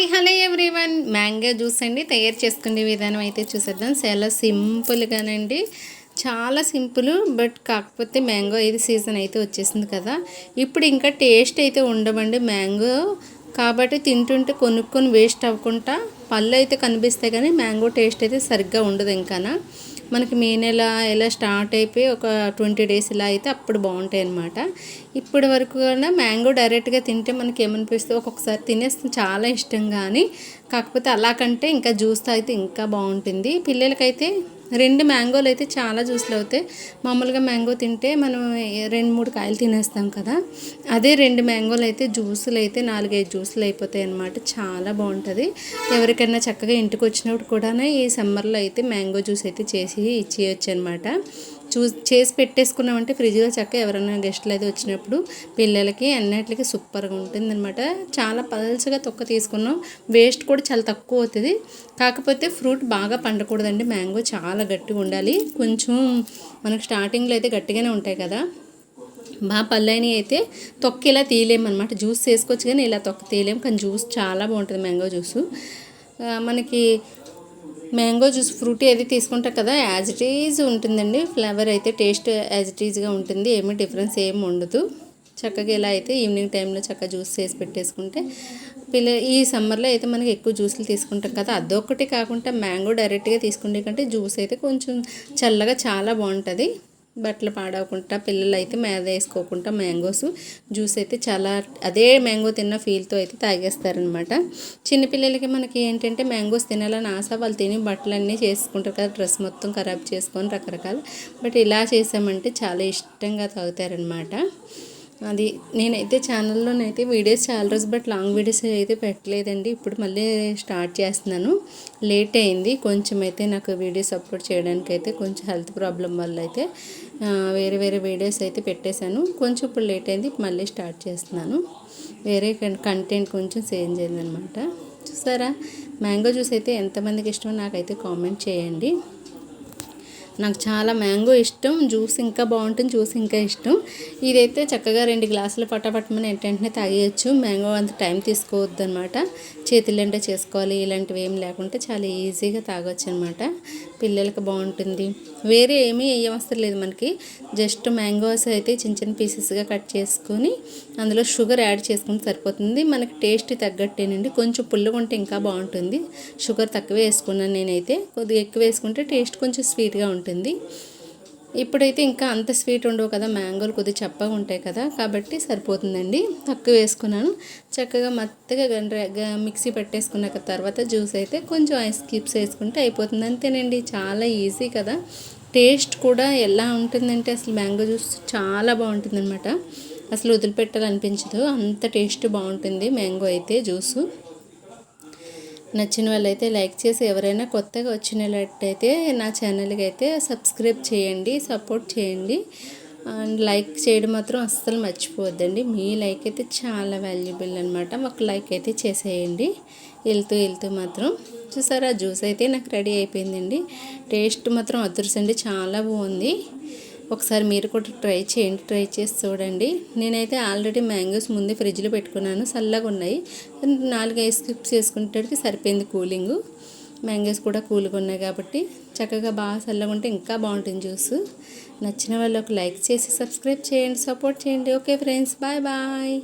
Hi hello everyone, mango juice అండి తయారు చేసుకునే విధానం అయితే చూసేద్దాం. చాలా సింపుల్గానండి, చాలా సింపుల్. బట్ కాకపోతే మ్యాంగో ఇది సీజన్ అయితే వచ్చేసింది కదా, ఇప్పుడు ఇంకా టేస్ట్ అయితే ఉండవండి మ్యాంగో. కాబట్టి తింటుంటే కొనుక్కొని వేస్ట్ అవ్వకుండా పళ్ళు అయితే కనిపిస్తాయి, కానీ మ్యాంగో టేస్ట్ అయితే సరిగ్గా ఉండదు. ఇంకానా మనకి మే నెల ఇలా స్టార్ట్ అయిపోయి ఒక 20 డేస్ ఇలా అయితే అప్పుడు బాగుంటాయి అన్నమాట. ఇప్పటి వరకు కూడా మ్యాంగో డైరెక్ట్గా తింటే మనకి ఏమనిపిస్తుంది, ఒక్కొక్కసారి తినేస్తే చాలా ఇష్టం, కానీ కాకపోతే అలా కంటే ఇంకా జ్యూస్ తాగితే ఇంకా బాగుంటుంది. పిల్లలకైతే 2 మ్యాంగోలు అయితే చాలా జ్యూస్లు అవుతాయి. మామూలుగా మ్యాంగో తింటే మనం 2-3 కాయలు తినేస్తాం కదా, అదే 2 మ్యాంగోలు అయితే జ్యూసులు అయితే 4-5 జ్యూసులు అయిపోతాయి అన్నమాట. చాలా బాగుంటుంది. ఎవరికైనా చక్కగా ఇంటికి వచ్చినప్పుడు కూడా ఈ సమ్మర్లో అయితే మ్యాంగో జ్యూస్ అయితే చేసి ఇచ్చేయచ్చు అనమాట. చేసి పెట్టేసుకున్నామంటే ఫ్రిడ్జ్లో చక్కగా ఎవరైనా గెస్ట్లు అయితే వచ్చినప్పుడు పిల్లలకి అన్నిటికీ సూపర్గా ఉంటుంది అనమాట. చాలా పల్చగా తొక్క తీసుకున్నాం, వేస్ట్ కూడా చాలా తక్కువ అవుతుంది. కాకపోతే ఫ్రూట్ బాగా పండకూడదండి, మ్యాంగో చాలా గట్టిగా ఉండాలి. కొంచెం మనకు స్టార్టింగ్లో అయితే గట్టిగానే ఉంటాయి కదా, బాగా పళ్ళని అయితే తొక్క ఇలా తీయలేమన్నమాట. జ్యూస్ చేసుకోవచ్చు కానీ ఇలా తొక్క తీయలేము, కానీ జ్యూస్ చాలా బాగుంటుంది మ్యాంగో జ్యూసు. మనకి మ్యాంగో జ్యూస్ ఫ్రూటీ అది తీసుకుంటాం కదా, యాజ్ ఇట్ ఈజ్ ఉంటుందండి. ఫ్లేవర్ అయితే టేస్ట్ యాజ్ ఇట్ ఈజ్గా ఉంటుంది, ఏమీ డిఫరెన్స్ ఏమి ఉండదు. చక్కగా ఇలా అయితే ఈవినింగ్ టైంలో చక్కగా జ్యూస్ చేసి పెట్టేసుకుంటే ఈ సమ్మర్లో అయితే మనకి ఎక్కువ జ్యూస్లు తీసుకుంటాం కదా, అదొకటి కాకుండా మ్యాంగో డైరెక్ట్గా తీసుకుంటే కంటే జ్యూస్ అయితే కొంచెం చల్లగా చాలా బాగుంటుంది. బట్టలు పాడవకుండా పిల్లలు అయితే మీద వేసుకోకుండా మ్యాంగోస్ జ్యూస్ అయితే చాలా అదే మ్యాంగో తిన్న ఫీల్తో అయితే తాగేస్తారనమాట. చిన్నపిల్లలకి మనకి ఏంటంటే మ్యాంగోస్ తినాలని ఆశ, వాళ్ళు తిని బట్టలన్నీ చేసుకుంటారు కదా, డ్రెస్ మొత్తం ఖరాబ్ చేసుకొని రకరకాలు. బట్ ఇలా చేసామంటే చాలా ఇష్టంగా తాగుతారనమాట. అది నేనైతే ఛానల్లోనైతే వీడియోస్ చాలా రోజు బట్ లాంగ్ వీడియోస్ అయితే పెట్టలేదండి. ఇప్పుడు మళ్ళీ స్టార్ట్ చేస్తున్నాను. లేట్ అయింది కొంచెం, అయితే నాకు వీడియోస్ అప్లోడ్ చేయడానికి అయితే కొంచెం హెల్త్ ప్రాబ్లం వల్ల అయితే వేరే వీడియోస్ అయితే పెట్టేశాను. కొంచెం ఇప్పుడు లేట్ అయింది, మళ్ళీ స్టార్ట్ చేస్తున్నాను. వేరే కంటెంట్ కొంచెం చేంజ్ అయిందనమాట. చూసారా, మ్యాంగో జ్యూస్ అయితే ఎంతమందికి ఇష్టమో నాకైతే కామెంట్ చేయండి. నాకు చాలా మ్యాంగో ఇష్టం, జ్యూస్ ఇంకా బాగుంటుంది, జ్యూస్ ఇంకా ఇష్టం. ఇదైతే చక్కగా 2 గ్లాసులు పట్టమని వెంటనే తాగేయచ్చు. మ్యాంగో అంత టైం తీసుకోవద్దు అనమాట. చేతులంటే చేసుకోవాలి ఇలాంటివి ఏం లేకుంటే చాలా ఈజీగా తాగొచ్చు అనమాట. పిల్లలకి బాగుంటుంది. వేరే ఏమీ అవసరం లేదు మనకి, జస్ట్ మ్యాంగోస్ అయితే చిన్న చిన్న పీసెస్గా కట్ చేసుకొని అందులో షుగర్ యాడ్ చేసుకుంటే సరిపోతుంది. మనకి టేస్ట్ తగ్గట్టేనండి, కొంచెం పుల్లగా ఉంటే ఇంకా బాగుంటుంది. షుగర్ తక్కువే వేసుకున్నాను నేనైతే, కొద్దిగా ఎక్కువ వేసుకుంటే టేస్ట్ కొంచెం స్వీట్గా ఉంటుంది. ఇప్పుడైతే ఇంకా అంత స్వీట్ ఉండవు కదా, మ్యాంగోలు కొద్దిగా చప్పగా ఉంటాయి కదా, కాబట్టి సరిపోతుందండి. తక్కువ వేసుకున్నాను. చక్కగా మెత్తగా మిక్సీ పెట్టేసుకున్న తర్వాత జ్యూస్ అయితే కొంచెం ఐస్ క్యూబ్స్ వేసుకుంటే అయిపోతుంది, అంతేనండి. చాలా ఈజీ కదా. టేస్ట్ కూడా ఎలా ఉంటుందంటే అసలు మ్యాంగో జ్యూస్ చాలా బాగుంటుంది అనమాట. అసలు వదిలిపెట్టాలనిపించదు, అంత టేస్ట్ బాగుంటుంది మ్యాంగో అయితే జ్యూసు. నచ్చిన వాళ్ళైతే లైక్ చేసి, ఎవరైనా కొత్తగా వచ్చినట్లయితే నా ఛానల్కి అయితే సబ్స్క్రైబ్ చేయండి, సపోర్ట్ చేయండి. అండ్ లైక్ చేయడం మాత్రం అస్సలు మర్చిపోవద్దండి. మీ లైక్ అయితే చాలా వాల్యుబుల్ అనమాట. ఒక లైక్ అయితే చేసేయండి వెళ్తూ మాత్రం. చూసారా, జ్యూస్ అయితే నాకు రెడీ అయిపోయిందండి. టేస్ట్ మాత్రం అదృష్టండి, చాలా బాగుంది. ఒకసారి మీరు కూడా ట్రై చేయండి, ట్రై చేసి చూడండి. నేనైతే ఆల్రెడీ మ్యాంగోస్ ముందే ఫ్రిడ్జ్లో పెట్టుకున్నాను, చల్లగా ఉన్నాయి. 4 ఐస్ క్యూబ్స్ వేసుకునేటికి సరిపోయింది కూలింగు. మ్యాంగోస్ కూడా కూల్గా ఉన్నాయి కాబట్టి చక్కగా బాగా చల్లగా ఉంటే ఇంకా బాగుంటుంది జ్యూస్. నచ్చిన వాళ్ళు ఒక లైక్ చేసి సబ్స్క్రైబ్ చేయండి, సపోర్ట్ చేయండి. Okay friends, bye bye.